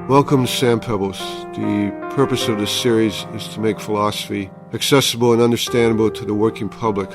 Welcome to Sand Pebbles. The purpose of this series is to make philosophy accessible and understandable to the working public.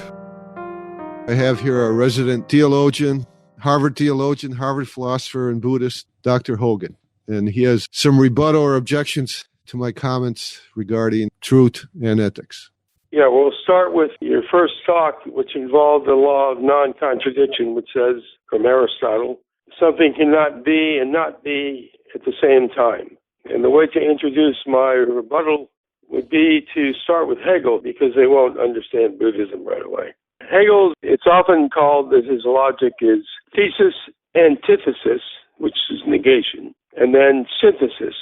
I have here a resident theologian, Harvard philosopher, and Buddhist, Dr. Hogan. And he has some rebuttal or objections to my comments regarding truth and ethics. Yeah, we'll start with your first talk, which involved the law of non-contradiction, which says, from Aristotle, something cannot be and not be at the same time. And the way to introduce my rebuttal would be to start with Hegel, because they won't understand Buddhism right away. Hegel, it's often called that his logic is thesis, antithesis, which is negation, and then synthesis,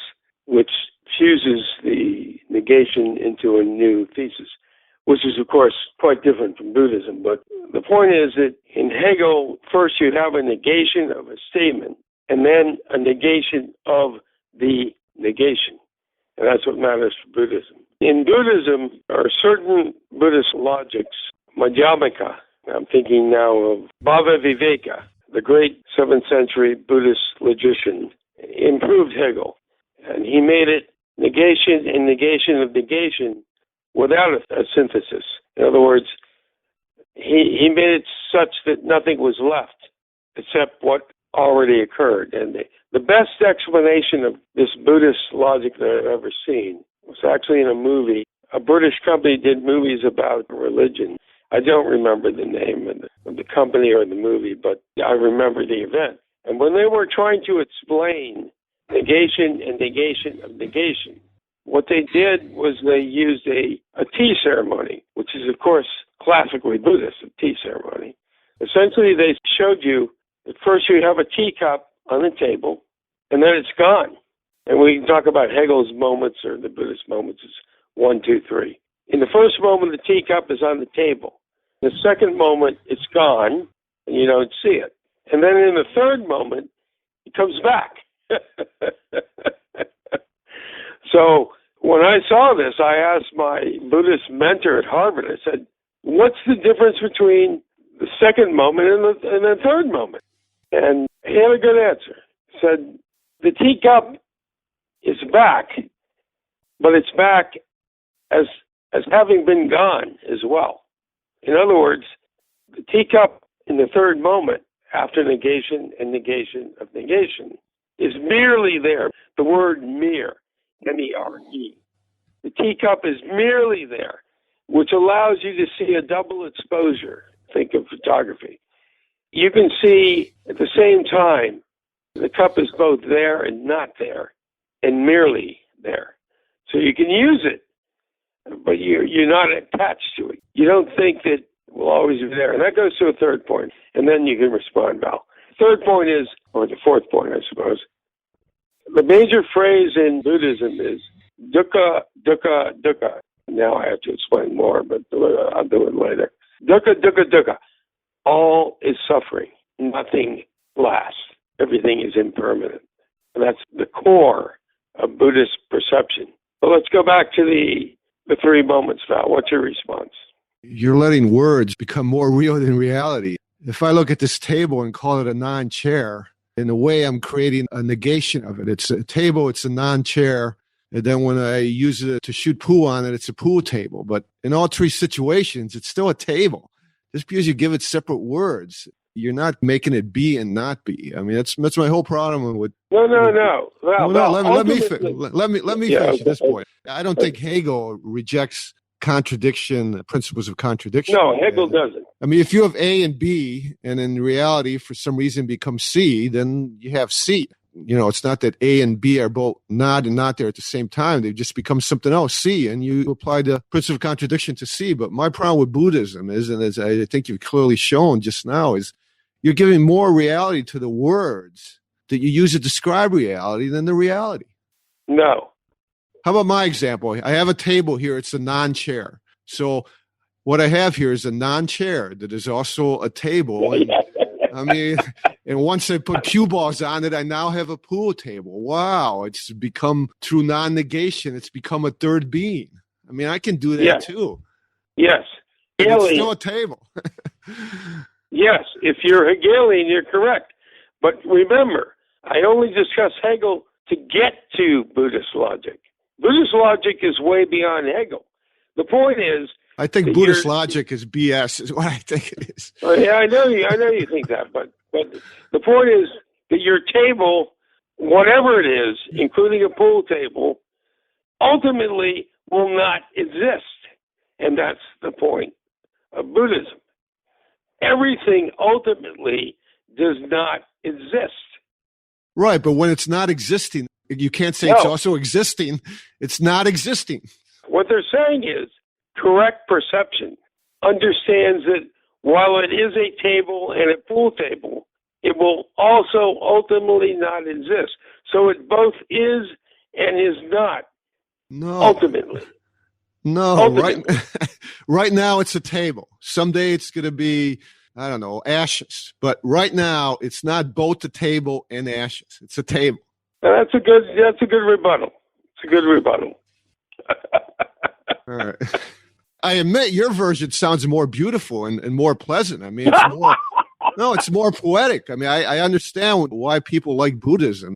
which fuses the negation into a new thesis, which is, of course, quite different from Buddhism. But the point is that in Hegel, first you have a negation of a statement, and then a negation of the negation. And that's what matters for Buddhism. In Buddhism, there are certain Buddhist logics, Madhyamaka. I'm thinking now of Bhava Viveka, the great 7th century Buddhist logician, improved Hegel. And he made it negation and negation of negation without a synthesis. In other words, he made it such that nothing was left except what already occurred. And the best explanation of this Buddhist logic that I've ever seen was actually in a movie. A British company did movies about religion. I don't remember the name of the company or the movie, but I remember the event. And when they were trying to explain negation and negation of negation, what they did was they used a tea ceremony, which is, of course, classically Buddhist, a tea ceremony. Essentially, they showed you that first you have a teacup on the table, and then it's gone. And we can talk about Hegel's moments or the Buddhist moments as 1, 2, 3. In the first moment, the teacup is on the table. The second moment, it's gone, and you don't see it. And then in the third moment, it comes back. So when I saw this, I asked my Buddhist mentor at Harvard, I said, what's the difference between the second moment and the third moment? And he had a good answer. He said, the teacup is back, but it's back as having been gone as well. In other words, the teacup in the third moment, after negation and negation of negation, is merely there. The word mere, M-E-R-E. The teacup is merely there, which allows you to see a double exposure. Think of photography. You can see at the same time the cup is both there and not there, and merely there. So you can use it, but you're not attached to it. You don't think that it will always be there. And that goes to a third point, and then you can respond, Val. Third point is, or the fourth point, I suppose, the major phrase in Buddhism is dukkha, dukkha, dukkha. Now I have to explain more, but I'll do it later. Dukkha, dukkha, dukkha. All is suffering. Nothing lasts. Everything is impermanent. And that's the core of Buddhist perception. But let's go back to the 3 moments, Val. What's your response? You're letting words become more real than reality. If I look at this table and call it a non-chair, in a way I'm creating a negation of it. It's a table, it's a non-chair. And then when I use it to shoot pool on it, it's a pool table. But in all 3 situations, it's still a table. Just because you give it separate words, you're not making it be and not be. I mean, that's my whole problem with. No. Let me finish this point. I don't think Hegel rejects contradiction, principles of contradiction. No, Hegel doesn't. I mean, if you have A and B, and in reality, for some reason, becomes C, then you have C. You know, it's not that A and B are both not and not there at the same time. They just become something else, C, and you apply the principle of contradiction to C. But my problem with Buddhism is, and as I think you've clearly shown just now, is you're giving more reality to the words that you use to describe reality than the reality. No. How about my example? I have a table here. It's a non-chair. So what I have here is a non-chair that is also a table. And, I mean, and once I put cue balls on it, I now have a pool table. Wow. It's become, through non-negation, it's become a third being. I mean, I can do that too. Yes. It's still a table. Yes. If you're Hegelian, you're correct. But remember, I only discuss Hegel to get to Buddhist logic. Buddhist logic is way beyond Hegel. The point is, I think Buddhist logic is BS, is what I think it is. Oh, yeah, I know you think that, but the point is that your table, whatever it is, including a pool table, ultimately will not exist. And that's the point of Buddhism. Everything ultimately does not exist. Right, but when it's not existing, you can't say it's also existing. It's not existing. What they're saying is correct perception understands that while it is a table and a pool table, it will also ultimately not exist. So it both is and is not. No. Ultimately. No, ultimately. Right now it's a table. Someday it's going to be, I don't know, ashes. But right now it's not both a table and ashes. It's a table. That's a good rebuttal. It's a good rebuttal. All right. I admit your version sounds more beautiful and more pleasant. I mean, it's more, no, it's more poetic. I mean, I understand why people like Buddhism.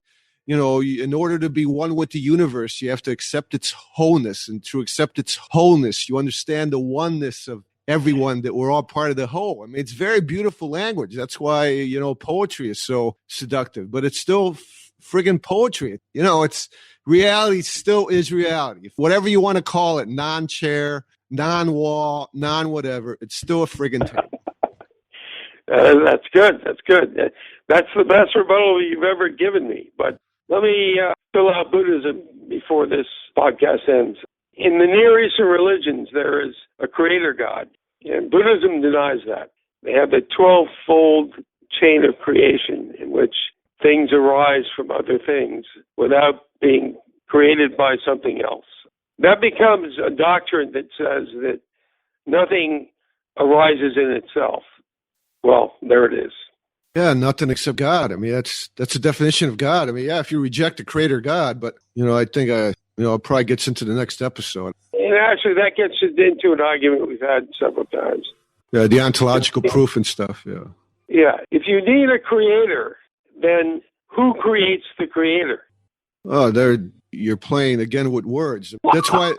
You know, in order to be one with the universe, you have to accept its wholeness. And to accept its wholeness, you understand the oneness of everyone, that we're all part of the whole. I mean, it's very beautiful language. That's why, you know, poetry is so seductive. But it's still friggin' poetry. You know, it's reality still is reality. Whatever you want to call it, non-chair, non-wall, non-whatever, it's still a friggin' table. That's good. That's good. That's the best rebuttal you've ever given me. But let me fill out Buddhism before this podcast ends. In the Near Eastern religions, there is a creator God, and Buddhism denies that. They have the 12-fold chain of creation in which things arise from other things without being created by something else. That becomes a doctrine that says that nothing arises in itself. Well, there it is. Yeah, nothing except God. I mean, that's the definition of God. I mean, yeah, if you reject the creator God, but, you know, I think, it probably gets into the next episode. And actually, that gets into an argument we've had several times. Yeah, the ontological proof and stuff, yeah. Yeah, if you need a creator, then who creates the creator? Oh, you're playing again with words. That's why,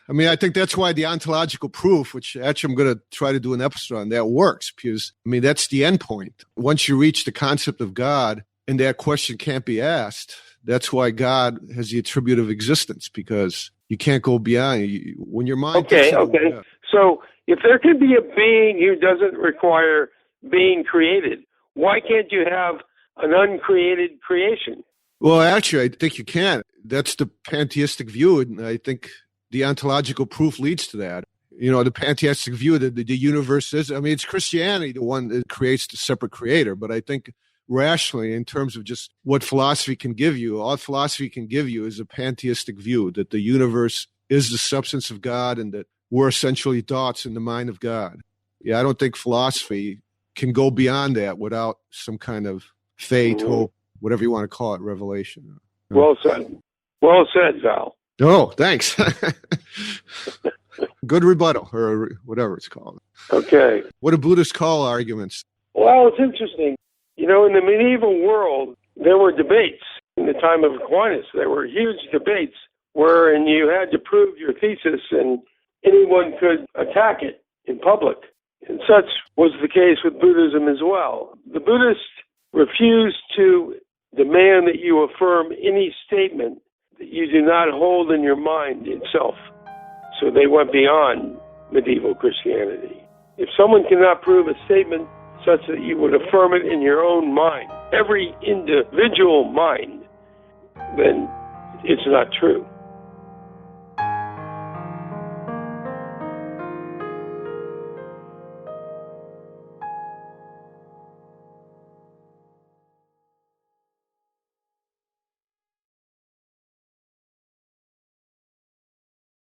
I mean, I think that's why the ontological proof, which actually I'm going to try to do an episode on, that works, because, I mean, that's the end point. Once you reach the concept of God and that question can't be asked, that's why God has the attribute of existence, because you can't go beyond when your mind. Okay. So if there can be a being who doesn't require being created, why can't you have an uncreated creation? Well, actually, I think you can. That's the pantheistic view, and I think the ontological proof leads to that. You know, the pantheistic view that the universe is, I mean, it's Christianity, the one that creates the separate creator, but I think rationally, in terms of just what philosophy can give you, all philosophy can give you is a pantheistic view that the universe is the substance of God and that we're essentially thoughts in the mind of God. Yeah, I don't think philosophy can go beyond that without some kind of faith, hope, whatever you want to call it, revelation. Well said. Well said, Val. Oh, thanks. Good rebuttal, or whatever it's called. Okay. What do Buddhists call arguments? Well, it's interesting. You know, in the medieval world, there were debates. In the time of Aquinas, there were huge debates wherein you had to prove your thesis and anyone could attack it in public. And such was the case with Buddhism as well. The Buddhists refused to demand that you affirm any statement that you do not hold in your mind itself. So they went beyond medieval Christianity. If someone cannot prove a statement such that you would affirm it in your own mind, every individual mind, then it's not true.